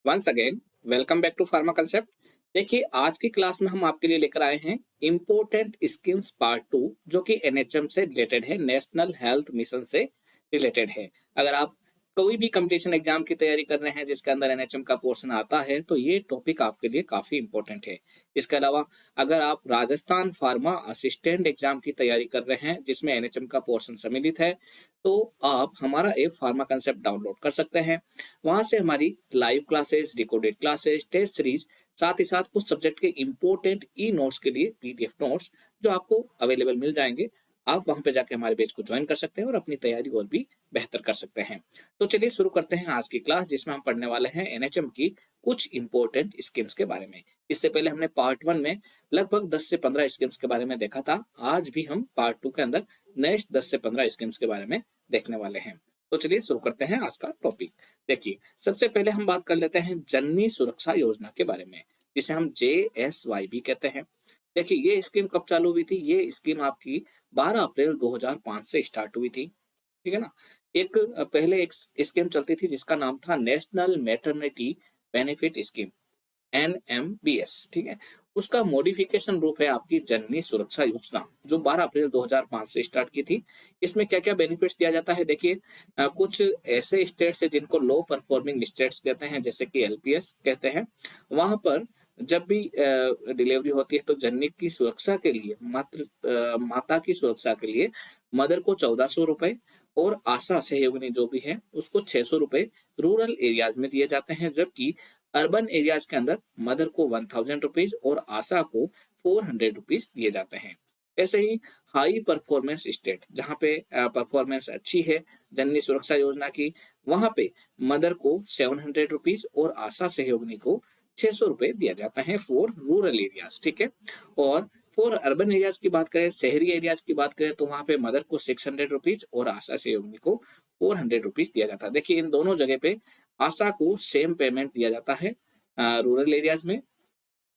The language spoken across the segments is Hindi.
Once again welcome back to pharma concept. देखिए, आज की क्लास में हम आपके लिए लेकर आए हैं इम्पोर्टेंट स्कीम्स पार्ट 2, जो कि एनएचएम से रिलेटेड है, नेशनल हेल्थ मिशन से रिलेटेड है। अगर आप कोई भी कंपटीशन एग्जाम की तैयारी कर रहे हैं जिसके अंदर एनएचएम का पोर्शन आता है, तो ये टॉपिक आपके लिए काफी इंपॉर्टेंट है। इसके अलावा अगर आप राजस्थान फार्मा असिस्टेंट एग्जाम की तैयारी कर रहे हैं जिसमें एनएचएम का पोर्शन सम्मिलित है, तो आप हमारा ऐप फार्मा कंसेप्ट डाउनलोड कर सकते हैं। वहां से हमारी live classes, recorded classes, test series, साथ ही साथ कुछ सब्जेक्ट के इंपॉर्टेंट ई नोट्स के लिए पीडीएफ नोट्स जो आपको अवेलेबल मिल जाएंगे। आप वहां पे जाके हमारे पेज को ज्वाइन कर सकते हैं और अपनी तैयारी और भी बेहतर कर सकते हैं। तो चलिए शुरू करते हैं आज की क्लास, जिसमें हम पढ़ने वाले हैं एनएचएम की कुछ इंपॉर्टेंट स्कीम्स के बारे में। इससे पहले हमने पार्ट 1 में लगभग 10 से 15 स्कीम्स के बारे में देखा था। आज भी हम पार्ट 2 के अंदर नेक्स्ट 10 से 15 स्कीम्स के बारे में देखने वाले हैं। तो चलिए शुरू करते हैं आज का टॉपिक। देखिए, सबसे पहले हम बात कर लेते हैं जननी सुरक्षा योजना के बारे में, जिसे हम JSY भी कहते हैं। देखिए, ये स्कीम कब चालू हुई थी? ये स्कीम आपकी 12 अप्रैल 2005 से स्टार्ट हुई थी। ठीक है ना। पहले एक स्कीम चलती थी जिसका नाम था national maternity benefit scheme, NMBS। ठीक है। उसका मॉडिफिकेशन रूप है आपकी जननी सुरक्षा योजना, जो 12 अप्रैल 2005 से स्टार्ट की थी। इसमें क्या क्या बेनिफिट्स दिया जाता है? देखिए, कुछ ऐसे स्टेट्स है जिनको लो परफॉर्मिंग स्टेट्स कहते हैं, जैसे कि LPS कहते हैं। वहां पर जब भी डिलीवरी होती है तो जननी की सुरक्षा के लिए, माता की सुरक्षा के लिए मदर को 1400 रुपए और आशा सहयोगिनी जो भी है उसको 600 रुपए रूरल एरियाज में दिए जाते हैं, जबकि अर्बन एरियाज के अंदर मदर को 1000 रुपीज और आशा को 400 रुपीज दिए जाते हैं। ऐसे ही हाई परफॉर्मेंस स्टेट, जहाँ पे परफॉर्मेंस अच्छी है जननी सुरक्षा योजना की, वहां पे मदर को 700 रुपीज और आशा सहयोगिनी को 600 रुपए दिया जाता है फॉर रूरल एरियाज। ठीक है। और फॉर अर्बन एरियाज की बात करें, शहरी एरियाज की बात करें, तो वहां पे मदर को 600 रुपीज और आशा सहयोगिनी को 400 रुपीज दिया जाता है। देखिए, इन दोनों जगह पे आशा को सेम पेमेंट दिया जाता है रूरल एरियाज में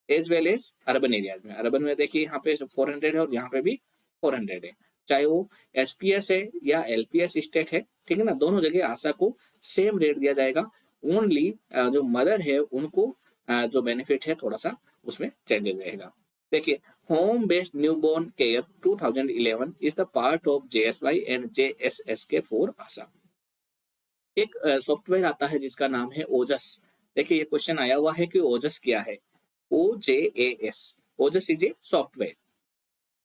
as well as urban areas में। अर्बन में देखिए यहाँ पे 400 है और यहाँ पे भी 400 है, चाहे वो HPS है या LPS स्टेट है। ठीक है ना। दोनों जगह आशा को सेम रेट दिया जाएगा। ओनली जो मदर है उनको जो बेनिफिट है थोड़ा सा उसमें चेंजेस रहेगा। देखिए, home based newborn care 2011 is the part of JSY and JSSK for ASHA. एक सॉफ्टवेयर आता है जिसका नाम है ओजस। देखिए, ये क्वेश्चन आया हुआ है कि ओजस क्या है? OJAS, Ojas is a software.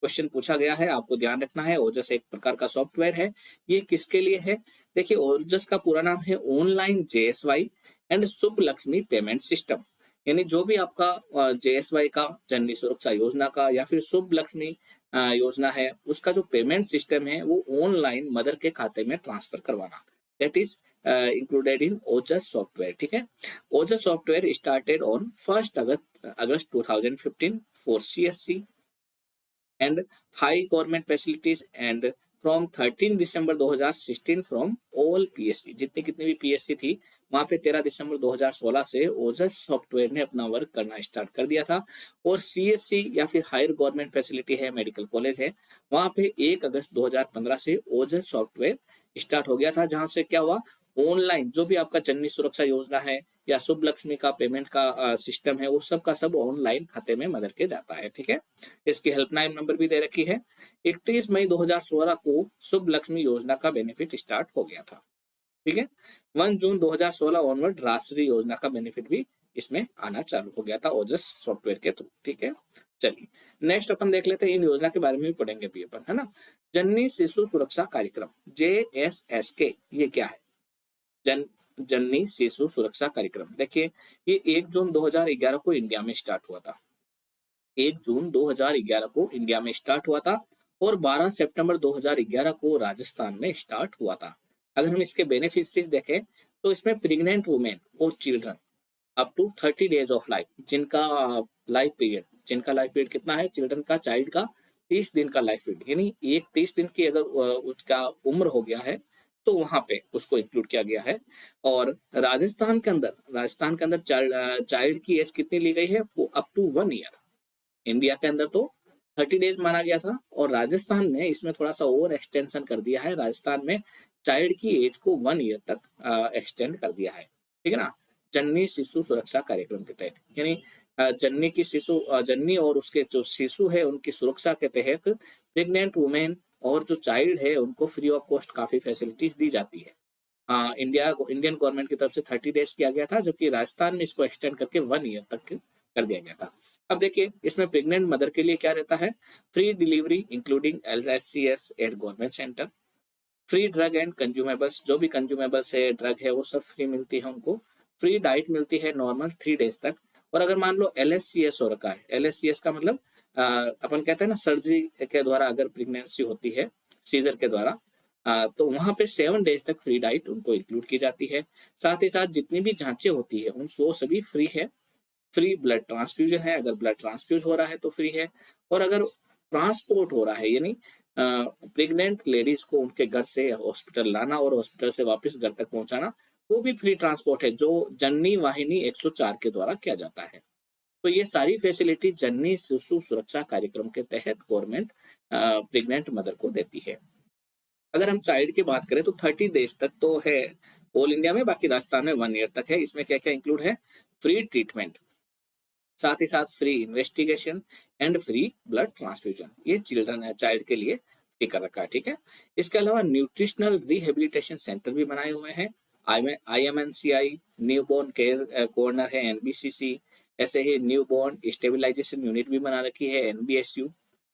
Question पूछा गया है, आपको ध्यान रखना है। ओजस एक प्रकार का सॉफ्टवेयर है। ये किसके लिए है? देखिए, ओजस का पूरा नाम है online JSY and Shubh Lakshmi payment system. यानी जो भी आपका JSY का, जननी सुरक्षा योजना का, या फिर शुभ लक्ष्मी योजना है, उसका जो पेमेंट सिस्टम है वो ऑनलाइन मदर के खाते में ट्रांसफर करवाना, that is included in Ojas software. ठीक है। Ojas software started on 1 August 2015 for CSC and high government facilities and from 13 December 2016 from all PSC, जितनी कितनी भी PSC थी वहां पे 13 दिसंबर 2016 से ओजस सॉफ्टवेयर ने अपना वर्क करना स्टार्ट कर दिया था। और CSC या फिर हायर गवर्नमेंट फैसिलिटी है, मेडिकल कॉलेज है, वहां पे 1 अगस्त 2015 से ओजस सॉफ्टवेयर स्टार्ट हो गया था, जहां से क्या हुआ, ऑनलाइन जो भी आपका जननी सुरक्षा योजना है या शुभ लक्ष्मी का पेमेंट का सिस्टम है, वो सब का सब ऑनलाइन खाते में मदर के जाता है। ठीक है। इसकी हेल्पलाइन नंबर भी दे रखी है। 31 मई 2016 को शुभ लक्ष्मी योजना का बेनिफिट स्टार्ट हो गया था। ठीक है। 1 जून 2016 ऑनवर्ड राष्ट्रीय योजना का बेनिफिट भी इसमें आना चालू हो गया था ओजस सॉफ्टवेयर के थ्रू। ठीक है। चलिए, नेक्स्ट अपन देख लेते हैं। इन योजना के बारे में भी पढ़ेंगे भी अपन, है ना। जननी शिशु सुरक्षा कार्यक्रम, JSSK, ये क्या है? जन जननी शिशु सुरक्षा कार्यक्रम। देखिए, ये 1 जून 2011 को इंडिया में स्टार्ट हुआ था। 1 जून 2011 को इंडिया में स्टार्ट हुआ था और 12 सितंबर 2011 को राजस्थान में स्टार्ट हुआ था। अगर हम इसके बेनिफिशरीज देखें तो इसमें प्रेग्नेंट वुमेन और children up to 30 days of life, जिनका लाइफ पीरियड कितना है, चिल्ड्रन का, चाइल्ड का 30 दिन का लाइफ पीरियड, यानी एक 30 दिन की अगर उसका उम्र हो गया है तो वहां पे उसको इंक्लूड किया गया है। और राजस्थान के अंदर चाइल्ड की एज कितनी ली गई है? वो अप टू 1 ईयर। इंडिया के अंदर तो 30 डेज माना गया था और राजस्थान में इसमें थोड़ा सा और एक्सटेंशन कर दिया है। राजस्थान में चाइल्ड की एज को 1 ईयर तक एक्सटेंड कर दिया है। ठीक है ना। जननी शिशु सुरक्षा कार्यक्रम के तहत, यानी जननी और उसके जो शिशु है उनकी सुरक्षा के तहत प्रेग्नेंट वुमेन और जो चाइल्ड है उनको फ्री ऑफ कॉस्ट काफी फैसिलिटीज दी जाती है। इंडियन गवर्नमेंट की तरफ से 30 डेज किया गया था, जबकि राजस्थान में इसको एक्सटेंड करके 1 ईयर तक कर दिया गया था। अब देखिए इसमें प्रेग्नेंट मदर के लिए क्या रहता है, free delivery including LSCS eight government centre, free drug and consumables, जो भी कंज्यूमेबल्स है ड्रग है वो सब फ्री मिलती है उनको, फ्री डाइट मिलती है नॉर्मल 3 डेज तक। और अगर मान लो LSCS हो रखा है, LSCS का मतलब अपन कहते हैं ना सर्जरी के द्वारा अगर प्रेगनेंसी होती है सीजर के द्वारा, तो वहां पे 7 डेज तक फ्री डाइट उनको इंक्लूड की जाती है। साथ ही साथ जितनी भी जांचें होती है उन वो सभी फ्री है। फ्री ब्लड ट्रांसफ्यूजन है, अगर ब्लड ट्रांसफ्यूज हो रहा है तो फ्री है। और अगर ट्रांसपोर्ट हो रहा है, यानी प्रेग्नेंट लेडीज को उनके घर से हॉस्पिटल लाना और हॉस्पिटल से वापस घर तक पहुंचाना, वो भी फ्री ट्रांसपोर्ट है, जो जननी वाहिनी 104 के द्वारा किया जाता है। तो ये सारी फैसिलिटी जननी शिशु सुरक्षा कार्यक्रम के तहत गवर्नमेंट प्रेग्नेंट मदर को देती है। अगर हम चाइल्ड की बात करें तो 30 डेज तक तो है ऑल इंडिया में, बाकी राजस्थान में 1 ईयर तक है। इसमें क्या क्या इंक्लूड है, फ्री ट्रीटमेंट, साथ ही साथ free investigation and free blood transfusion, ये चिल्ड्रन चाइल्ड के लिए फ्री कर रखा है, ठीक है। इसके अलावा न्यूट्रिशनल रिहेबिलिटेशन सेंटर भी बनाए हुए हैं, IMNCI, new born care corner है NBCC, ऐसे ही न्यू बोर्न स्टेबिलाईजेशन यूनिट भी बना रखी है NBSU।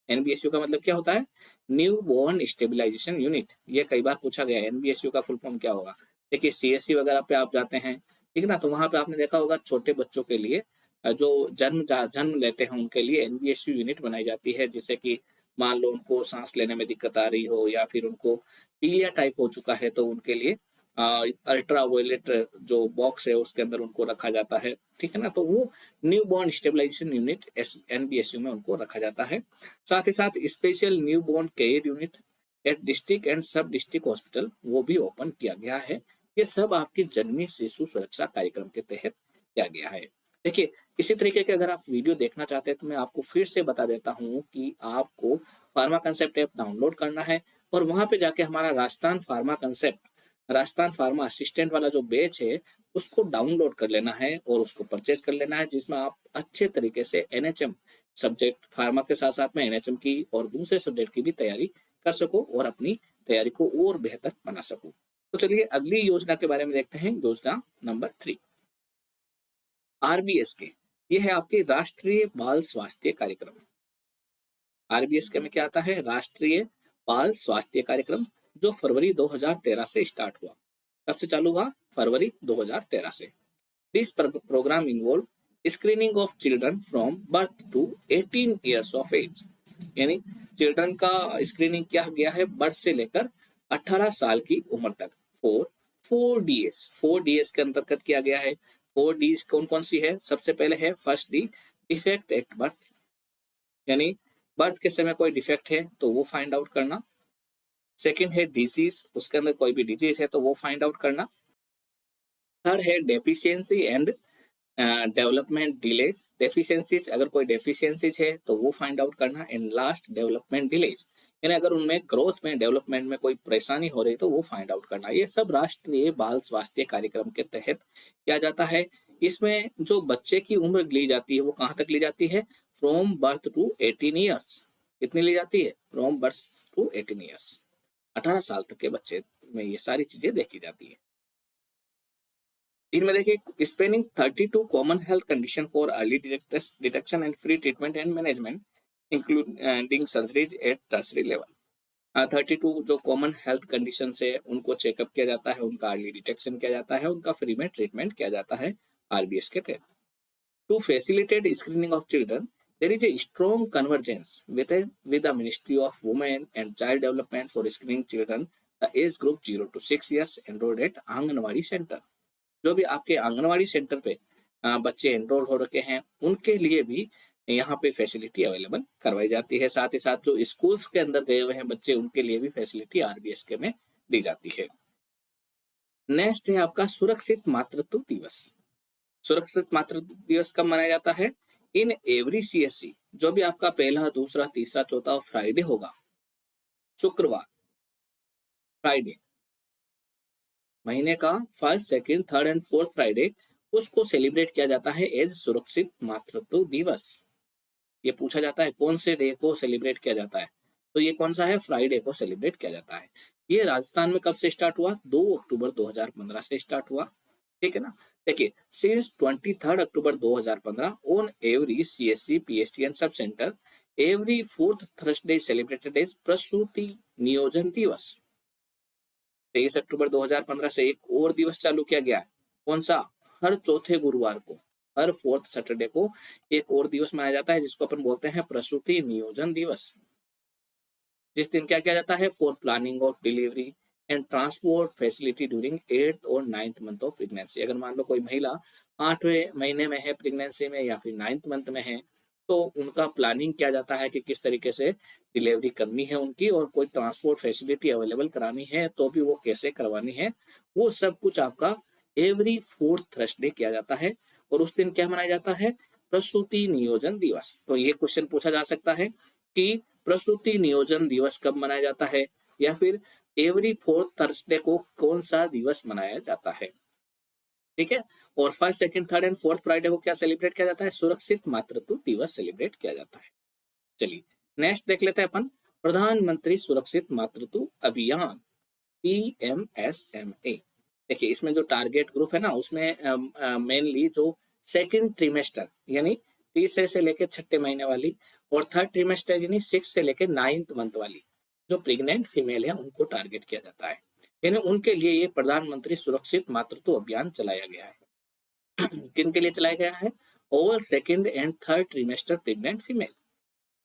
NBSU का मतलब क्या होता है, न्यू बोर्न स्टेबिलाईजेशन यूनिट। ये कई बार पूछा गया है NBSU का फुल फॉर्म क्या होगा। देखिए CSC वगैरह पे आप जाते हैं, ठीक है ना, तो वहां पे आपने देखा होगा छोटे बच्चों के लिए जो जन्म लेते हैं उनके लिए NBSU यूनिट बनाई जाती है, जिससे कि मान लो उनको सांस लेने में दिक्कत आ रही हो या फिर उनको पीलिया टाइप हो चुका है, तो उनके लिए अल्ट्रा वायलेट जो बॉक्स है उसके अंदर उनको रखा जाता है, ठीक है ना। तो वो new born stabilization unit NBSU में उनको रखा जाता है। साथ ही साथ special new born care unit at district and sub district hospital वो भी ओपन किया गया है। ये सब आपकी जननी शिशु सुरक्षा कार्यक्रम के तहत किया गया है। देखिए इसी तरीके के अगर आप वीडियो देखना चाहते हैं तो मैं आपको फिर से बता देता हूँ कि आपको फार्मा कंसेप्ट ऐप डाउनलोड करना है और वहां पे जाके हमारा Rajasthan pharma concept, Rajasthan pharma assistant वाला जो बैच है उसको डाउनलोड कर लेना है और उसको परचेज कर लेना है, जिसमें आप अच्छे तरीके से NHM सब्जेक्ट फार्मा के साथ साथ में NHM की और दूसरे सब्जेक्ट की भी तैयारी कर सको और अपनी तैयारी को और बेहतर बना सको। तो चलिए अगली योजना के बारे में देखते हैं, योजना नंबर 3 RBS के, ये है आपके राष्ट्रीय बाल स्वास्थ्य कार्यक्रम। RBS के में क्या आता है, राष्ट्रीय बाल स्वास्थ्य कार्यक्रम, जो फरवरी 2013 से स्टार्ट हुआ। कब से चालू हुआ, फरवरी 2013 से। This program involve screening of children from birth to 18 years of age, यानी चिल्ड्रन का स्क्रीनिंग किया गया है बर्थ से लेकर 18 साल की उम्र तक। 4 DS के अंतर्गत किया गया है। 4 Ds कौन कौन सी है, सबसे पहले है first D defect at birth, यानी बर्थ के समय कोई डिफेक्ट है तो वो फाइंड आउट करना। सेकंड है डिजीज, उसके अंदर कोई भी डिजीज है तो वो फाइंड आउट करना। थर्ड है deficiency and development delays, deficiencies, अगर कोई डेफिशिएंसीज है तो वो फाइंड आउट करना। एंड लास्ट डेवलपमेंट डिलेज, यानी अगर उनमें ग्रोथ में डेवलपमेंट में कोई परेशानी हो रही तो वो फाइंड आउट करना। ये सब राष्ट्रीय बाल स्वास्थ्य कार्यक्रम के तहत किया जाता है। इसमें जो बच्चे की उम्र ली जाती है वो कहाँ तक ली जाती है, फ्रॉम बर्थ टू 18 ईयर्स। कितनी ली जाती है, फ्रॉम बर्थ टू 18 ईयर्स, 18 साल तक के बच्चे में ये सारी चीजें देखी जाती है। इनमें देखिए spanning 32 common health condition for early detection and free treatment and management including surgeries at tertiary level. 32 जो कॉमन हेल्थ कंडीशन है उनको चेकअप किया जाता है, उनका अर्ली डिटेक्शन किया जाता है, उनका फ्री में ट्रीटमेंट किया जाता है RBS के तहत। To facilitate screening of children there is a strong convergence with the Ministry of Women and Child Development for screening children the age group 0 to 6 years enrolled at anganwadi centre. जो भी आपके आंगनवाड़ी सेंटर पे बच्चे एनरोल हो रखे हैं उनके लिए भी यहाँ पे फैसिलिटी अवेलेबल करवाई जाती है। साथ ही साथ जो स्कूल्स के अंदर गए हुए हैं बच्चे उनके लिए भी फैसिलिटी RBS के में दी जाती है। नेक्स्ट है आपका सुरक्षित मातृत्व दिवस। सुरक्षित मातृत्व दिवस कब मनाया जाता है, इन एवरी CSC, जो भी आपका पहला दूसरा तीसरा चौथा फ्राइडे होगा, शुक्रवार फ्राइडे, महीने का first second third and fourth Friday, उसको सेलिब्रेट किया जाता है एज सुरक्षित मातृत्व दिवस। ये पूछा जाता है कौन से डे को सेलिब्रेट किया जाता है, तो ये कौन सा है, फ्राइडे को सेलिब्रेट किया जाता है। ये राजस्थान में कब से स्टार्ट हुआ, 2 अक्टूबर 2015 से स्टार्ट हुआ, ठीक है ना। देखिए, since 23 October 2015 on every CSC PSC and sub center every fourth Thursday celebrated as Prasuti Niyojan दिवस। 23 अक्टूबर 2015 से एक और दिवस चालू किया गया है, कौन सा, हर चौथे गुरुवार को, हर फोर्थ सैटरडे को एक और दिवस मनाया जाता है जिसको अपन बोलते हैं प्रसूति नियोजन दिवस। जिस दिन क्या किया जाता है, for planning of delivery and transport facility during 8th और 9th मंथ ऑफ प्रेगनेंसी। अगर मान लो कोई महिला 8वें महीने में है प्रेगनेंसी में या फिर 9th मंथ में है, तो उनका प्लानिंग किया जाता है कि किस तरीके से डिलीवरी करनी है उनकी, और कोई ट्रांसपोर्ट फैसिलिटी अवेलेबल करानी है तो भी वो कैसे करवानी है, वो सब कुछ आपका एवरी फोर्थ थर्सडे किया जाता है। और उस दिन क्या मनाया जाता है, प्रसूति नियोजन दिवस। तो ये क्वेश्चन पूछा जा सकता है कि प्रसूति नियोजन दिवस कब मनाया जाता है, या फिर एवरी फोर्थ थर्सडे को कौन सा दिवस मनाया जाता है, ठीक है। और first second third and fourth Friday को क्या सेलिब्रेट किया जाता है, सुरक्षित मातृत्व दिवस सेलिब्रेट किया जाता है। चलिए नेक्स्ट देख लेते हैं अपन, प्रधानमंत्री सुरक्षित मातृत्व अभियान PMSMA। देखिए, इसमें जो टारगेट ग्रुप है ना, उसमें मेनली जो सेकंड ट्रिमेस्टर यानी तीसरे से लेकर छठे महीने वाली, और थर्ड ट्रिमेस्टर यानी 6 से लेकर 9th मंथ वाली जो प्रेग्नेंट फीमेल है उनको टारगेट किया जाता है। यानी उनके लिए ये प्रधानमंत्री सुरक्षित मातृत्व अभियान चलाया गया है। किन के लिए चलाया गया है, all second and third trimester pregnant female.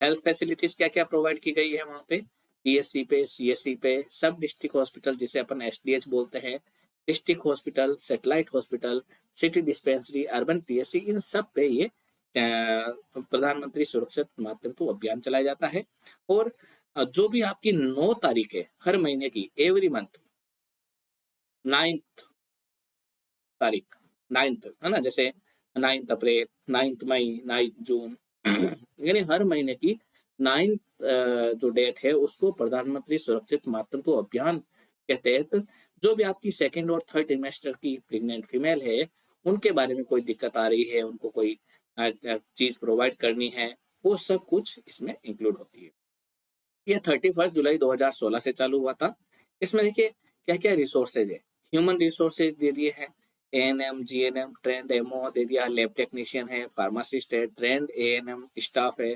Health facilities क्या क्या प्रोवाइड की गई है वहाँ पे, PSC पे, CSC पे, सब डिस्ट्रिक्ट हॉस्पिटल जिसे अपन SDH बोलते हैं, district hospital, satellite hospital, city dispensary, urban PSC, इन सब पे ये प्रधानमंत्री सुरक्षित मातृत्व अभियान चलाया जाता है। और जो भी आपकी 9 तारीख है हर महीने की, एवरी मंथ 9th तारीख, 9th है ना, जैसे 9th अप्रैल, 9th मई, 9th जून, यानी हर महीने की 9th जो डेट है उसको प्रधानमंत्री सुरक्षित मातृत्व अभियान के तहत जो भी आपकी सेकंड और थर्ड ट्रिमेस्टर की प्रेग्नेंट फीमेल है उनके बारे में कोई दिक्कत आ रही है, उनको कोई चीज प्रोवाइड करनी है, वो सब कुछ इसमें इंक्लूड होती है। ये 31 जुलाई 2016 से चालू हुआ था। इसमें देखिए क्या क्या रिसोर्सेज है, ह्यूमन रिसोर्सेज दे दिए हैं, ANM, GNM, ट्रेंड MO दे दिया, लैब टेक्नीशियन है, फार्मासिस्ट है, ट्रेंड ANM स्टाफ है,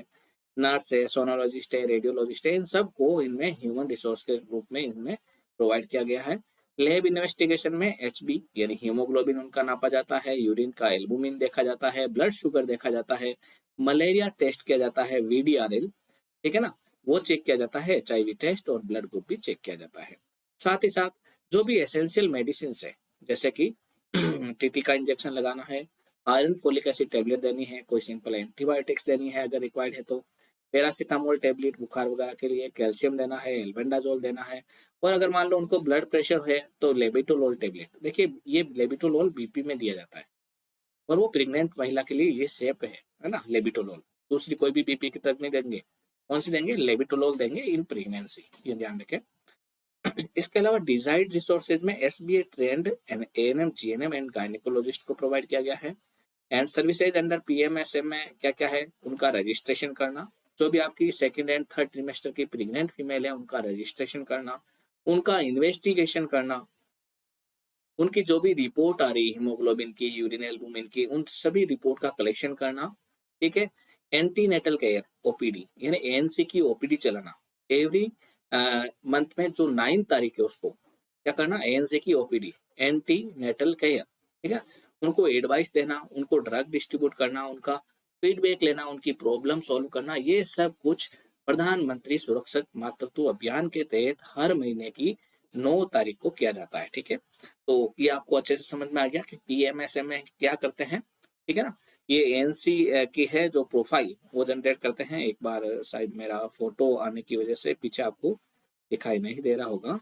नर्स है, सोनोलॉजिस्ट है, रेडियोलॉजिस्ट है, इन सब को इनमें ह्यूमन रिसोर्स के रूप में इनमें प्रोवाइड किया गया है। लैब इन्वेस्टिगेशन में HB यानी हीमोग्लोबिन उनका नापा जाता है, यूरिन का एल्बुमिन देखा जाता है, ब्लड शुगर देखा जाता है, मलेरिया टेस्ट किया जाता है, VDRL, ठीक है ना, वो चेक किया जाता है, HIV टेस्ट और ब्लड ग्रुप भी चेक किया जाता है। साथ ही साथ जो भी एसेंशियल मेडिसिन है, जैसे कि TT का इंजेक्शन लगाना है, आयरन फोलिक एसिड टेबलेट देनी है, कोई सिंपल एंटीबायोटिक्स देनी है अगर रिक्वायर्ड है तो, पैरासीटामोल टेबलेट बुखार वगैरह के लिए, कैल्शियम देना है, एल्बेंडाजोल देना है, और अगर मान लो उनको ब्लड प्रेशर है तो लेबिटोलोल टेबलेट। देखिए ये लेबिटोलोल BP में दिया जाता है, और वो प्रेग्नेंट महिला के लिए ये सेफ है ना लेबिटोलोल, दूसरी कोई भी BP की तरफ नहीं देंगे, कौन सी देंगे, लेबिटोलोल देंगे इन प्रेगनेंसी, ये ध्यान रखें। इसके अलावा डिजायर्ड रिसोर्सेज में SBA trend and ANM, GNM and gynaecologist को प्रोवाइड किया गया है। एंड सर्विसेज अंडर PMSM में क्या क्या है, उनका रजिस्ट्रेशन करना, जो भी आपकी सेकंड एंड थर्ड ट्रिमेस्टर की प्रेग्नेंट फीमेल है उनका रजिस्ट्रेशन करना, उनका इन्वेस्टिगेशन करना, उनकी जो भी रिपोर्ट आ रही है हीमोग्लोबिन की, यूरिन एल्बुमिन की, उन सभी रिपोर्ट का कलेक्शन करना, ठीक है। एंटीनेटल केयर OPD यानी ANC की OPD चलाना, एवरी मंथ में जो 9 तारीख है उसको क्या करना, ANC की OPD, एंटीनेटल केयर, ठीक है। उनको एडवाइस देना, उनको ड्रग डिस्ट्रीब्यूट करना, उनका फीडबैक लेना, उनकी प्रॉब्लम सॉल्व करना, ये सब कुछ प्रधानमंत्री सुरक्षित मातृत्व अभियान के तहत हर महीने की 9 तारीख को किया जाता है, ठीक है। तो ये आपको अच्छे से समझ में आ गया कि PMSM में क्या करते हैं, ठीक है ना। ये ANC की है जो प्रोफाइल वो जनरेट करते हैं। एक बार शायद मेरा फोटो आने की वजह से पीछे आपको दिखाई नहीं दे रहा होगा,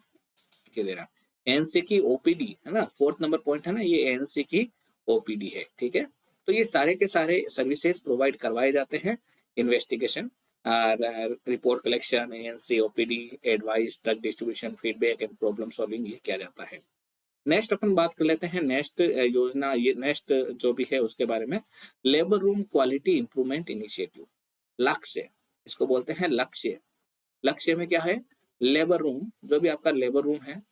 ये दे रहा, ANC की OPD है ना, 4th नंबर पॉइंट है ना, ये ANC की OPD है, ठीक है। तो ये सारे के सारे सर्विसेज प्रोवाइड करवाए जाते हैं, investigation, report collection, ANC, OPD, advice, drug distribution, feedback and problem solving, ये किया जाता है। नेक्स्ट अपन बात कर लेते हैं नेक्स्ट योजना, ये नेक्स्ट जो भी है उसके बारे में, labour room quality improvement initiative, लक्ष्य, इसको बोलते हैं लक्ष्य। लक्ष्य में क्या है, लेबर रूम, जो भी आपका लेबर रूम है,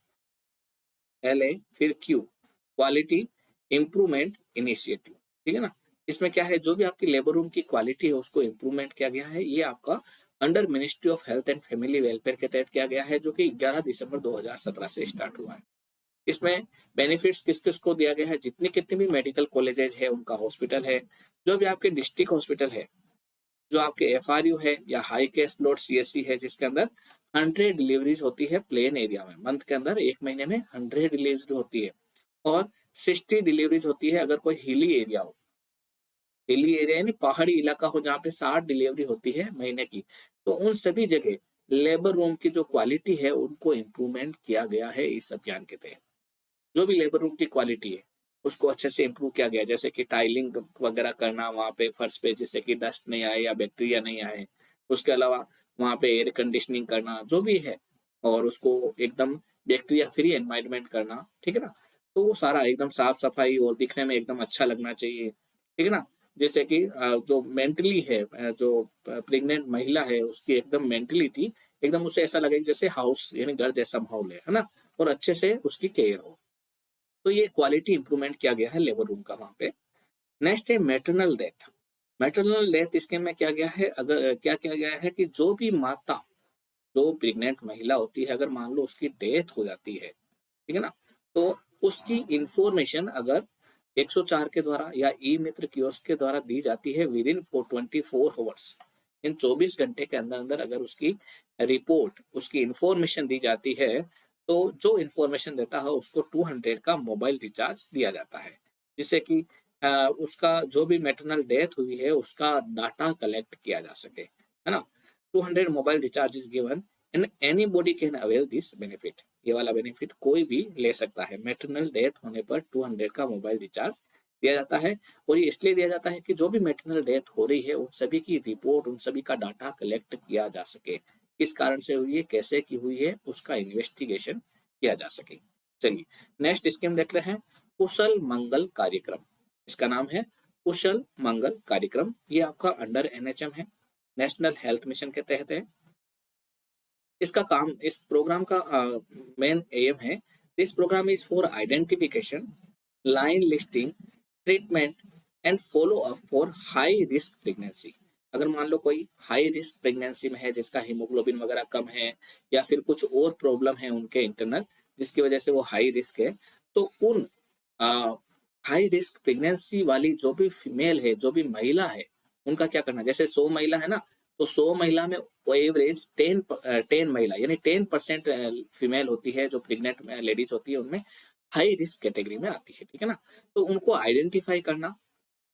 LA फिर Q, क्वालिटी इंप्रूवमेंट इनिशिएटिव, ठीक है ना। इसमें क्या है, जो भी आपकी लेबर रूम की क्वालिटी है उसको इंप्रूवमेंट किया गया है। ये आपका under ministry of health and family welfare के तहत किया गया है, जो कि 11 दिसंबर 2017 से स्टार्ट हुआ है। इसमें बेनिफिट्स किस किस को दिया गया है, जितनी कितनी भी मेडिकल कॉलेजेज है, उनका हॉस्पिटल है, जो भी आपके डिस्ट्रिक्ट हॉस्पिटल है, जो आपके FRU है या हाई केस लोड CSC है, जिसके अंदर 100 डिलीवरीज होती है प्लेन एरिया में, मंथ के अंदर एक महीने में 100 डिलीवरीज होती है, और 60 डिलीवरीज होती है अगर कोई हिली एरिया हो, हिली एरिया यानी पहाड़ी इलाका हो, जहाँ पे 60 डिलीवरी होती है महीने की। तो उन सभी जगह लेबर रूम की जो क्वालिटी है उनको इम्प्रूवमेंट किया गया है इस अभियान के तहत। जो भी लेबर रूम की क्वालिटी है उसको अच्छे से इम्प्रूव किया गया, जैसे कि टाइलिंग वगैरह करना वहाँ पे फर्श पे, जिससे कि डस्ट नहीं आए या बैक्टीरिया नहीं आए। उसके अलावा वहाँ पे एयर कंडीशनिंग करना जो भी है, और उसको एकदम बैक्टीरिया फ्री एनवायरनमेंट करना, ठीक है ना। तो वो सारा एकदम साफ सफाई और दिखने में एकदम अच्छा लगना चाहिए, ठीक है ना। जैसे कि जो मेंटली है, जो प्रेग्नेंट महिला है उसकी एकदम मेंटलिटी एकदम उसे ऐसा लगे जैसे हाउस यानी घर जैसा माहौल है ना, और अच्छे से उसकी केयर हो। तो ये क्वालिटी इंप्रूवमेंट किया गया है लेबर रूम का वहाँ पे। नेक्स्ट है मैटरनल डेथ। मैटरनल डेथ इसके में क्या गया है, अगर क्या किया गया है कि जो भी माता, जो प्रेग्नेंट महिला होती है, अगर मान लो उसकी डेथ हो जाती है, ठीक है ना, तो उसकी इंफॉर्मेशन अगर 104 के द्वारा या ई मित्र कियोस्क के द्वारा दी जाती है विद इन 24 आवर्स, इन 24 घंटे के अंदर अंदर अगर उसकी रिपोर्ट, उसकी इंफॉर्मेशन दी जाती है, तो जो इंफॉर्मेशन देता है उसको 200 का मोबाइल रिचार्ज दिया जाता है, जिससे कि उसका जो भी मैटरनल डेथ हुई है उसका डाटा कलेक्ट किया जा सके, है ना। 200 mobile recharge is given and anybody can avail this benefit. ये वाला बेनिफिट कोई भी ले सकता है। मैटरनल डेथ होने पर 200 का मोबाइल रिचार्ज दिया जाता है, और ये इसलिए दिया जाता है कि जो भी मैटरनल डेथ हो रही है उन सभी की रिपोर्ट, उन सभी का डाटा कलेक्ट किया जा सके, किस कारण से हुई है, कैसे की हुई है, उसका इन्वेस्टिगेशन किया जा सके। चलिए नेक्स्ट स्कीम देख रहे हैं, कुशल मंगल कार्यक्रम। इसका नाम है कुशल मंगल कार्यक्रम। ये आपका अंडर NHM है, नेशनल हेल्थ मिशन के तहत है। इसका काम, इस प्रोग्राम का मेन एम है, this program is for identification, line listing, treatment and follow up for high risk pregnancy. अगर मान लो कोई हाई रिस्क प्रेगनेंसी में है, जिसका हीमोग्लोबिन वगैरह कम है, या फिर कुछ और प्रॉब्लम है उनके इंटरनल, जिसकी वजह से वो हाई रिस्क है, तो उन हाई रिस्क प्रेगनेंसी वाली जो भी फीमेल है, जो भी महिला है, उनका क्या करना है, जैसे 100 महिला है ना, तो 100 महिला में वो एवरेज 10 महिला यानी 10% फीमेल होती है, जो प्रेग्नेंट लेडीज होती है, उनमें हाई रिस्क कैटेगरी में आती है, ठीक है ना। तो उनको आइडेंटिफाई करना,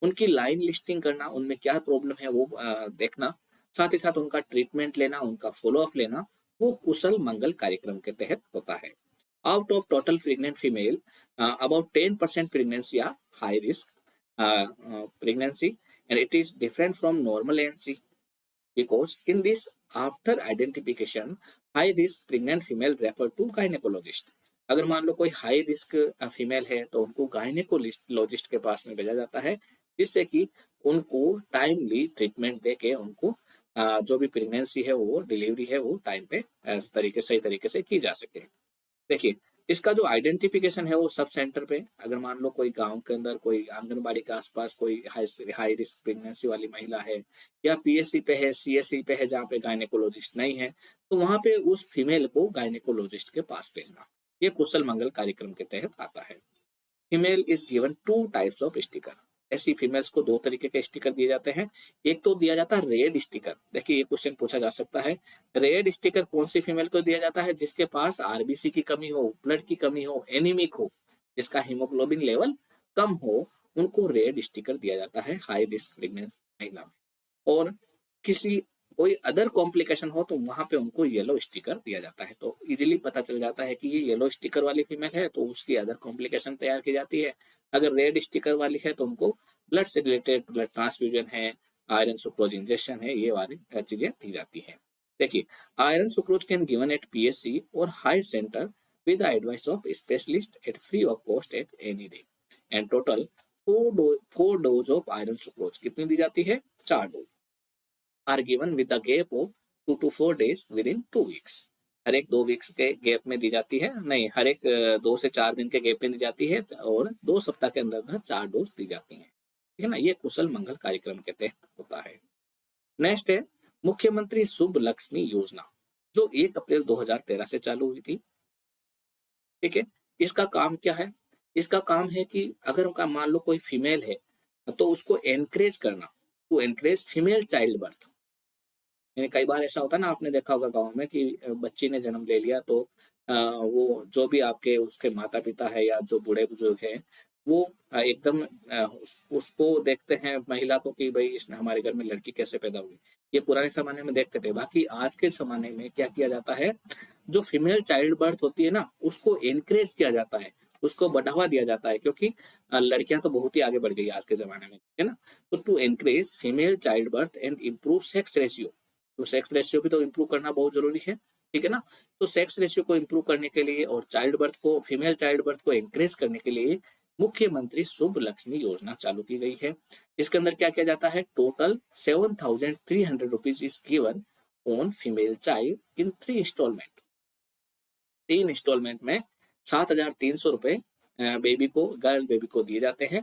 उनकी लाइन लिस्टिंग करना, उनमें क्या प्रॉब्लम है वो देखना, साथ ही साथ उनका ट्रीटमेंट लेना, उनका फॉलो अप लेना, वो कुशल मंगल कार्यक्रम के तहत होता है। Out of total pregnant female, about 10% pregnancy are high risk pregnancy, and it is different from normal ANC because in this, after identification, high risk pregnant female refer to gynecologist. अगर मान लो कोई हाई रिस्क फीमेल है तो उनको गायनेकोलॉजिस्ट के पास में भेजा जाता है, जिससे कि उनको टाइमली ट्रीटमेंट दे के उनको जो भी प्रेगनेंसी है, वो डिलीवरी है, वो टाइम पे सही तरीके से की जा सके। देखिए, इसका जो आइडेंटिफिकेशन है वो सब सेंटर पे, अगर मान लो कोई गांव के अंदर, कोई आंगनबाड़ी के आसपास कोई हाई रिस्क प्रेगनेंसी वाली महिला है, या PSC पे है, CSC पे है, जहाँ पे गायनेकोलॉजिस्ट नहीं है, तो वहां पे उस फीमेल को गायनेकोलॉजिस्ट के पास भेजना, ये कुशल मंगल कार्यक्रम के तहत आता है। Female is given 2 types of sticker. ऐसी फीमेल्स को 2 तरीके के स्टिकर दिए जाते हैं। एक तो दिया जाता है रेड स्टिकर। देखिए, ये क्वेश्चन पूछा जा सकता है, रेड स्टिकर कौन सी फीमेल को दिया जाता है, जिसके पास RBC की कमी हो, ब्लड की कमी हो, एनीमिक हो, जिसका हीमोग्लोबिन लेवल कम हो, उनको रेड स्टिकर दिया जाता है हाई रिस्क प्रेगनेंसी महिला में। और किसी कोई अदर कॉम्प्लिकेशन हो तो वहां पे उनको येलो स्टिकर दिया जाता है। तो इजीली पता चल जाता है कि ये येलो स्टिकर वाली फीमेल है तो उसकी अदर कॉम्प्लिकेशन तैयार की जाती है। अगर रेड स्टिकर वाली है तो उनको ब्लड से रिलेटेड, ब्लड ट्रांसफ्यूजन है, आयरन सुक्रोज इंजेक्शन है, ये वाली चीजें दी जाती है। देखिए, iron sucrose can given at PSC और high centre with the advice of specialist at free of cost at any day. And total 4 dose of iron sucrose कितनी दी जाती है? 4 dose are given with the gap of 2 to 4 days within 2 weeks. हर एक 2 वीक्स के गैप में दी जाती है, नहीं हर एक 2 से 4 दिन के गैप में दी जाती है और 2 सप्ताह के अंदर 4 डोज दी जाती हैं, ठीक है ना। ये कुशल मंगल कार्यक्रम के तहत होता है। नेक्स्ट है मुख्यमंत्री शुभ लक्ष्मी योजना, जो 1 अप्रैल 2013 से चालू हुई थी, ठीक है। इसका काम क्या है? इसका काम है कि अगर उनका मान लो कोई फीमेल है तो उसको एनकरेज करना, to encourage female child birth. यानी कई बार ऐसा होता है ना, आपने देखा होगा गांव में कि बच्ची ने जन्म ले लिया तो वो जो भी आपके उसके माता पिता है या जो बूढ़े बुजुर्ग है वो एकदम उसको देखते हैं महिला को कि भाई इसने हमारे घर में लड़की कैसे पैदा हुई। ये पुराने जमाने में देखते थे। बाकी आज के जमाने में क्या किया जाता है, जो फीमेल चाइल्ड बर्थ होती है ना उसको एनकरेज किया जाता है, उसको बढ़ावा दिया जाता है, क्योंकि लड़कियां तो बहुत ही आगे बढ़ गई आज के जमाने में, है ना। तो to encourage female child birth and improve sex ratio, तो सेक्स रेशियो भी तो इम्प्रूव करना बहुत जरूरी है, ठीक है ना। तो सेक्स रेशियो को इम्प्रूव करने के लिए और चाइल्ड बर्थ को, फीमेल चाइल्ड बर्थ को एनकरेज करने के लिए मुख्यमंत्री शुभ लक्ष्मी योजना चालू की गई है। इसके अंदर क्या किया जाता है, total 7,300 rupees is given on female child in 3 installment. 3 installment में 7,300 रुपए बेबी को, गर्ल बेबी को दिए जाते हैं।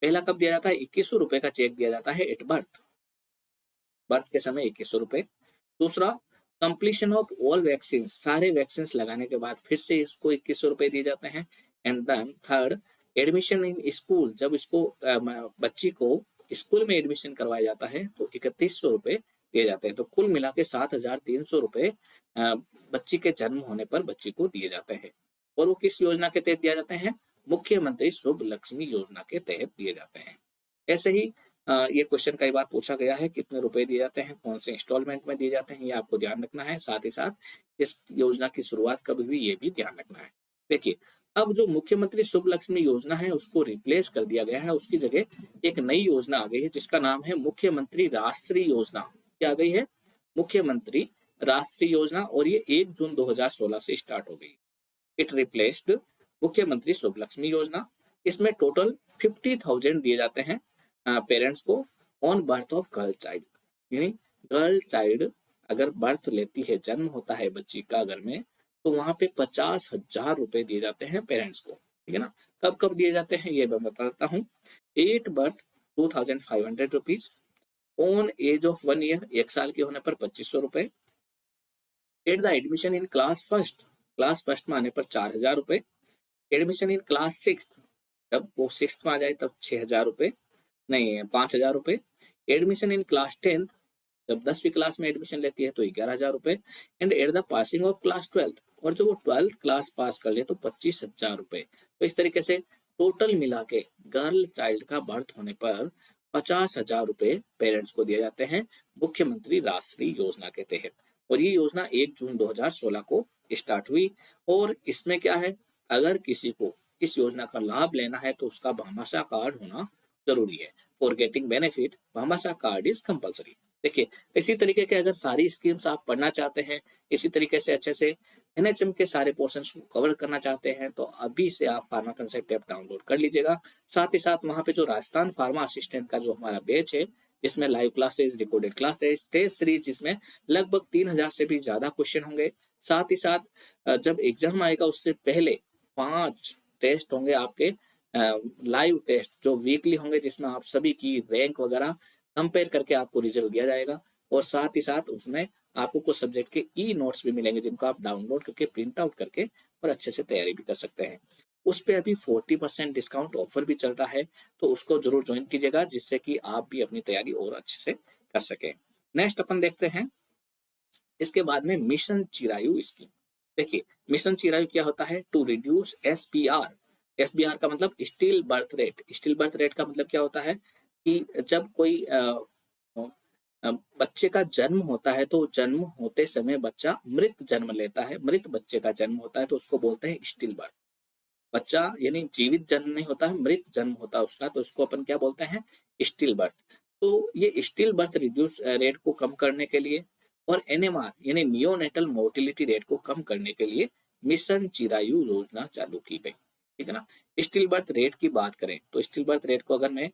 पहला कब दिया जाता है, 2100 रुपए का चेक दिया जाता है एट बर्थ, बर्थ के समय 2100 रुपए। दूसरा, कंप्लीशन ऑफ ऑल वैक्सीन, सारे वैक्सीन लगाने के बाद फिर से इसको 2100 रुपए दिए जाते हैं। And then third, admission in school, जब इसको बच्ची को स्कूल में एडमिशन करवाया जाता है तो 3100 रुपए दिए जाते हैं। तो कुल मिला के 7,300 रुपए बच्ची के जन्म होने पर बच्ची को दिए जाते हैं। और वो किस योजना के तहत दिया जाते हैं, मुख्यमंत्री शुभ लक्ष्मी योजना के तहत दिए जाते हैं। ऐसे ही ये क्वेश्चन कई बार पूछा गया है, कितने रुपए दिए जाते हैं, कौन से इंस्टॉलमेंट में दिए जाते हैं, ये आपको ध्यान रखना है। साथ ही साथ इस योजना की शुरुआत कब हुई ये भी ध्यान रखना है। देखिए, अब जो मुख्यमंत्री शुभ लक्ष्मी योजना है उसको रिप्लेस कर दिया गया है, उसकी जगह एक नई योजना आ गई है जिसका नाम है मुख्यमंत्री राष्ट्रीय योजना। क्या आ गई है, मुख्यमंत्री राष्ट्रीय योजना, और ये 1 जून 2016 से स्टार्ट हो गई। इट रिप्लेस्ड मुख्यमंत्री शुभ लक्ष्मी योजना। इसमें टोटल 50,000 दिए जाते हैं पेरेंट्स को on birth of girl child. यानी गर्ल चाइल्ड अगर बर्थ लेती है, जन्म होता है बच्ची का घर में, तो वहां पे 50,000 रुपए दिए जाते हैं पेरेंट्स को, ठीक है ना। कब कब दिए जाते हैं ये मैं बताता हूँ। 8 birth 2,500 rupees, on age of 1 year, 1 साल के होने पर 2,500 रुपए। At the admission in class first, class first में आने पर 4,000 रुपए। एडमिशन इन क्लास 6th, जब वो 6th में आ जाए तब 6,000 रुपए, नहीं 5,000 रुपए। एडमिशन इन क्लास 10th, जब 10वीं क्लास में एडमिशन लेती है तो 11,000 रुपए। And at the passing of class 12th, और जब वो 12th क्लास पास कर ले तो 25,000 रुपए। तो इस तरीके से टोटल मिला के गर्ल चाइल्ड का बर्थ होने पर 50,000 रुपए पेरेंट्स को दिए जाते हैं मुख्यमंत्री राष्ट्रीय योजना के तहत। और ये योजना 1 जून 2016 को स्टार्ट हुई। और इसमें क्या है, अगर किसी को इस योजना का लाभ लेना है तो उसका भामाशाह कार्ड होना जरूरी है। For getting benefit Bhamashah card is compulsory. देखिए, इसी तरीके के अगर सारी स्कीम्स आप पढ़ना चाहते हैं, इसी तरीके से अच्छे से एनएचएम के सारे पोर्शंस को कवर करना चाहते हैं, तो अभी से आप फार्मा कंसेप्ट ऐप डाउनलोड कर लीजिएगा। साथ ही साथ वहां पे जो राजस्थान फार्मा असिस्टेंट का जो हमारा बैच है, जिसमें live classes, recorded classes, test series, जिसमें लगभग 3,000 से भी ज्यादा क्वेश्चन होंगे। साथ ही साथ जब एग्जाम आएगा उससे पहले 5 टेस्ट होंगे आपके, लाइव टेस्ट जो वीकली होंगे, जिसमें आप सभी की रैंक वगैरह कंपेयर करके आपको रिजल्ट दिया जाएगा। और साथ ही साथ उसमें आपको कुछ सब्जेक्ट के ई नोट्स भी मिलेंगे जिनको आप डाउनलोड करके प्रिंट आउट करके और अच्छे से तैयारी भी कर सकते हैं। उस पर अभी 40% डिस्काउंट ऑफर भी चल रहा है, तो उसको जरूर ज्वाइन कीजिएगा, जिससे कि आप भी अपनी तैयारी और अच्छे से कर सकें। नेक्स्ट अपन देखते हैं इसके बाद में मिशन चिरायु स्कीम। देखिए, मिशन चिरायु क्या होता है, टू रिड्यूस एसबीआर। एसबीआर का मतलब still birth rate. Still birth rate का मतलब क्या होता है कि जब कोई बच्चे का जन्म होता है तो जन्म होते समय बच्चा मृत जन्म लेता है, मृत बच्चे का जन्म होता है तो उसको बोलते हैं स्टिल बर्थ। बच्चा यानी जीवित जन्म नहीं होता है, मृत जन्म होता है उसका, तो उसको अपन क्या बोलते हैं, स्टिल बर्थ। तो ये स्टिल बर्थ रिड्यूस रेट को कम करने के लिए और एनएमआर यानी नियोनेटल मोर्टिलिटी रेट को कम करने के लिए मिशन चिरायु योजना चालू की गई, ठीक है ना। स्टिल बर्थ रेट की बात करें तो स्टिल बर्थ रेट को अगर मैं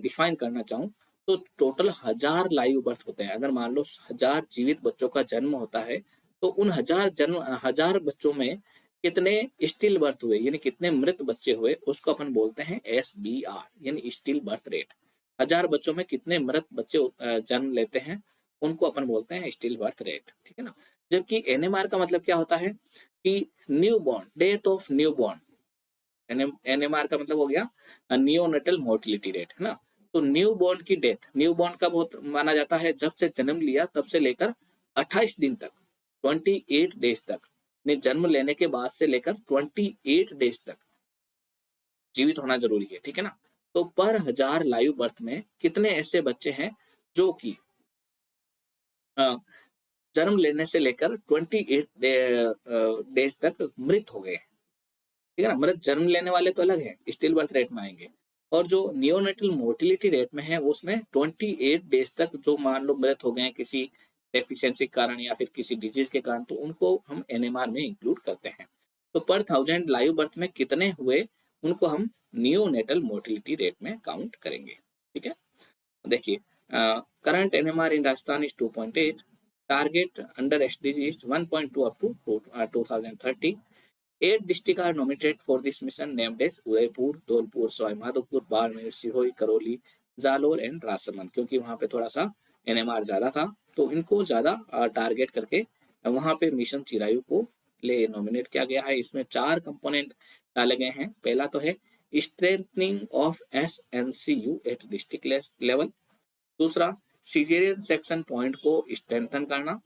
डिफाइन करना चाहूँ तो टोटल 1000 लाइव बर्थ होते हैं। अगर मान लो 1000 जीवित बच्चों का जन्म होता है तो उन 1000 बच्चों में कितने स्टिल बर्थ हुए यानी कितने मृत बच्चे हुए उसको अपन बोलते हैं SBR यानी स्टिल बर्थ रेट। 1000 बच्चों में कितने मृत बच्चे जन्म लेते हैं उनको अपन बोलते हैं स्टिल बर्थ रेट, ठीक है ना। जबकि NMR का मतलब क्या होता है कि new born, death of new born. NMR का मतलब हो गया नियोनेटल मोर्टिलिटी रेट, है ना। तो न्यू बॉर्न की डेथ, न्यू बॉर्न कब माना जाता है, जब से जन्म लिया तब से लेकर 28 दिन तक, 28 डेज तक, ने जन्म लेने के बाद से लेकर 28 डेज तक जीवित होना जरूरी है, ठीक है ना। तो पर 1000 लाइव बर्थ में कितने ऐसे बच्चे हैं जो कि जन्म लेने से लेकर 28 डेज तक मृत हो गए, ठीक है ना। मतलब जन्म लेने वाले तो अलग है, स्टिल बर्थ रेट में आएंगे, और जो नियोनेटल मोर्टिलिटी रेट में है उसमें 28 डेज तक जो मान लो मृत हो गए हैं किसी डेफिशिएंसी के कारण या फिर किसी डिजीज के कारण, तो उनको हम NMR में इंक्लूड करते हैं। तो पर 1000 लाइव बर्थ में कितने हुए उनको हम नियोनेटल मोर्टिलिटी रेट में काउंट करेंगे, ठीक है। देखिए current NMR in Rajasthan is 2.8, target under SDG is 1.2 up to 2030। 8 districts are nominated for this mission named as Udaipur, Dholpur, Sawai Madhopur, Barmer, Sehore, Karauli, Jalore and Rajsamand. क्योंकि वहां पे थोड़ा सा NMR ज्यादा था तो इनको ज्यादा टारगेट करके वहां पे मिशन चिरायु को ले नॉमिनेट किया गया है। इसमें 4 कंपोनेंट डाले गए हैं। पहला तो है strengthening of SNCU at district level, दूसरा सीजरियन सेक्शन पॉइंट को स्ट्रेंथन करना,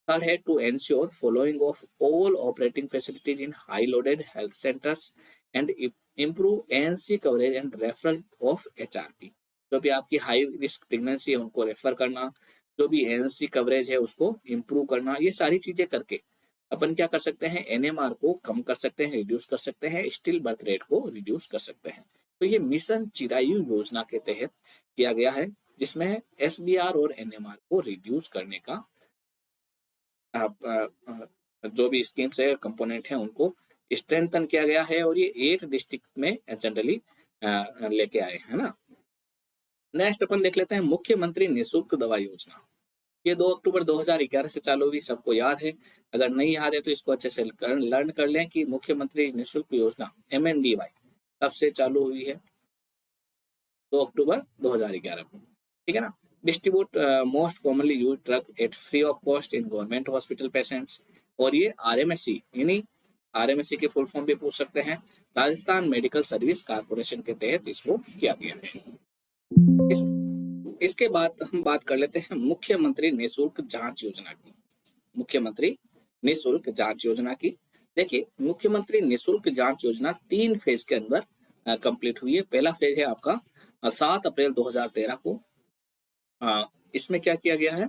third है to ensure following of all operating facilities in high loaded health centers and improve ANC coverage and referral of HRP। जो भी आपकी हाई रिस्क प्रेगनेंसी है उनको रेफर करना, जो भी ANC कवरेज है उसको इम्प्रूव करना, ये सारी चीजें करके अपन क्या कर सकते हैं, NMR को कम कर सकते हैं, रिड्यूस कर सकते हैं, स्टिल बर्थ रेट को रिड्यूस कर सकते हैं। तो ये मिशन चिरायु योजना के तहत किया गया है जिसमें SBR और NMR को रिड्यूस करने का जो भी स्कीम्स है कंपोनेंट है उनको स्ट्रेंथन किया गया है, और ये 8 डिस्ट्रिक्ट में जनरली लेके आए हैं ना। नेक्स्ट अपन देख लेते हैं मुख्यमंत्री निःशुल्क दवा योजना। ये 2 अक्टूबर 2011 से चालू हुई, सबको याद है। अगर नहीं याद है तो इसको अच्छे से लर्न कर लें कि मुख्यमंत्री निःशुल्क योजना MNDY कब से चालू हुई है, 2 अक्टूबर 2011 को, ठीक है ना। Distribute most commonly use drug eight free of cost in government hospital patients, और ये RMSC यानी RMSC के फुल फॉर्म भी पूछ सकते हैं, राजस्थान मेडिकल सर्विस कारपोरेशन के तहत इसको किया गया है। इसके बाद हम बात कर लेते हैं मुख्यमंत्री निःशुल्क जांच योजना की। मुख्यमंत्री निःशुल्क जांच योजना की देखिए, मुख्यमंत्री निःशुल्क जांच योजना 3 फेज के अंदर कंप्लीट हुई है। पहला फेज है आपका 7 अप्रैल 2013 को। इसमें क्या किया गया है,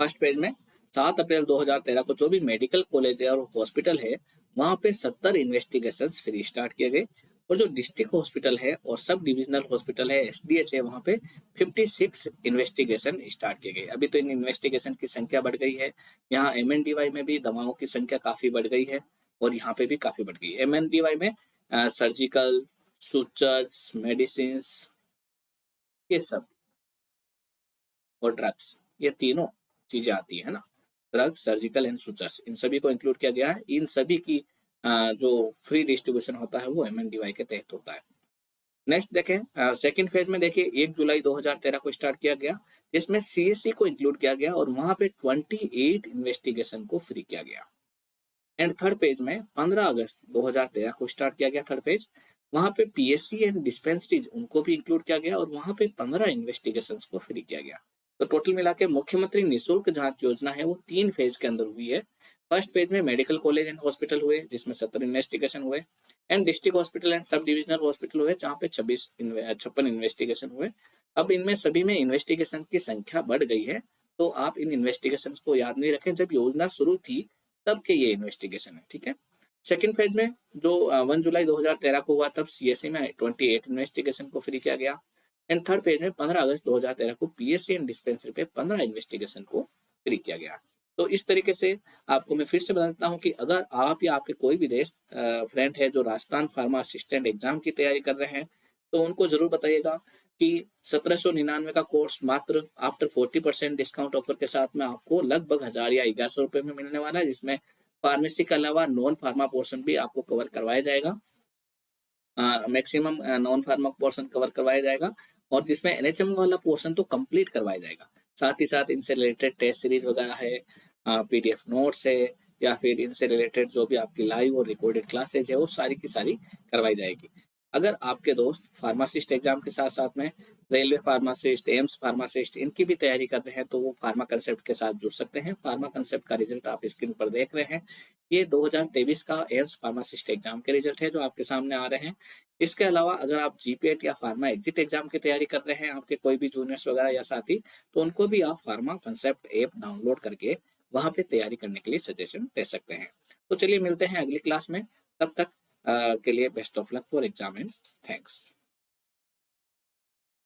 फर्स्ट पेज में 7 अप्रैल 2013 को जो भी मेडिकल कॉलेज है और हॉस्पिटल है वहां पे 70 इन्वेस्टिगेशन फ्री स्टार्ट किए गए, और जो डिस्ट्रिक्ट हॉस्पिटल है और सब डिविजनल हॉस्पिटल है SDH है वहां पे 56 इन्वेस्टिगेशन स्टार्ट किए गए। अभी तो इन इन्वेस्टिगेशन की संख्या बढ़ गई है। यहाँ MNDY में भी दवाओं की संख्या काफी बढ़ गई है और यहाँ पे भी काफी बढ़ गई है। MNDY में सर्जिकल, सुचर्स, मेडिसिन, ये सब, और ड्रग्स, ये तीनों चीजें आती है ना, ड्रग्स, सर्जिकल एंड सुचर्स, इन सभी को इंक्लूड किया गया है। इन सभी की जो फ्री डिस्ट्रीब्यूशन होता है वो MNDY के तहत होता है। नेक्स्ट देखें सेकंड फेज में, देखिए 1 जुलाई 2013 को स्टार्ट किया गया जिसमें CSC को इंक्लूड किया गया और वहां पे 28 इन्वेस्टिगेशन को फ्री किया गया। एंड थर्ड पेज में 15 अगस्त 2013 को स्टार्ट किया गया थर्ड पेज, वहां पे PSC एंड डिस्पेंसरीज उनको भी इंक्लूड किया गया और वहां पे 15 इन्वेस्टिगेशन को फ्री किया गया। तो टोटल मिला के मुख्यमंत्री निःशुल्क जांच योजना है वो 3 फेज के अंदर हुई है। फर्स्ट पेज में मेडिकल कॉलेज एंड हॉस्पिटल हुए जिसमें 70 इन्वेस्टिगेशन हुए, and district hospital and sub divisional hospital हुए जहाँ पे 56 इन्वेस्टिगेशन हुए। अब इनमें सभी में इन्वेस्टिगेशन की संख्या बढ़ गई है, तो आप इन इन्वेस्टिगेशन को याद नहीं रखें, जब योजना शुरू थी तब के ये इन्वेस्टिगेशन है, ठीक है। सेकंड फेज में जो 1 जुलाई 2013 को हुआ तब CSC में 28 इन्वेस्टिगेशन को फ्री किया गया, एंड थर्ड पेज में 15 अगस्त 2013 को PSC एंड डिस्पेंसरी पे 15 इन्वेस्टिगेशन को फ्री किया गया। तो इस तरीके से आपको मैं फिर से बता देता हूँ कि अगर आप या आपके कोई भी देश फ्रेंड है जो राजस्थान फार्मा असिस्टेंट एग्जाम की तैयारी कर रहे हैं, तो उनको जरूर बताइएगा कि 1799 का कोर्स मात्र आफ्टर 40% डिस्काउंट ऑफर के साथ में आपको लगभग 1000 या 1100 रुपए में मिलने वाला है, जिसमें फार्मेसी के अलावा नॉन फार्मा पोर्शन भी आपको कवर करवाया जाएगा। Maximum non pharma portion cover करवाया जाएगा और जिसमें एनएचएम वाला पोर्शन तो कंप्लीट करवाया जाएगा। साथ ही साथ इनसे रिलेटेड टेस्ट सीरीज वगैरह है, पीडीएफ नोट्स है, या फिर इनसे रिलेटेड जो भी आपकी लाइव और रिकॉर्डेड क्लासेज है वो सारी की सारी करवाई जाएगी। अगर आपके दोस्त फार्मासिस्ट एग्जाम के साथ साथ में रेलवे फार्मासिस्ट, एम्स फार्मासिस्ट इनकी भी तैयारी कर रहे हैं, तो वो फार्मा कंसेप्ट के साथ जुड़ सकते हैं। फार्मा कंसेप्ट का रिजल्ट आप स्क्रीन पर देख रहे हैं। ये 2023 का एम्स फार्मासिस्ट एग्जाम के रिजल्ट है जो आपके सामने आ रहे हैं। इसके अलावा अगर आप जीपीएट या फार्मा एग्जिट एग्जाम की तैयारी कर रहे हैं, आपके कोई भी जूनियर्स वगैरह या साथी, तो उनको भी आप फार्मा कंसेप्ट ऐप डाउनलोड करके वहां पे तैयारी करने के लिए सजेशन दे सकते हैं। तो चलिए मिलते हैं अगली क्लास में। तब तक के लिए best of luck for exam and thanks.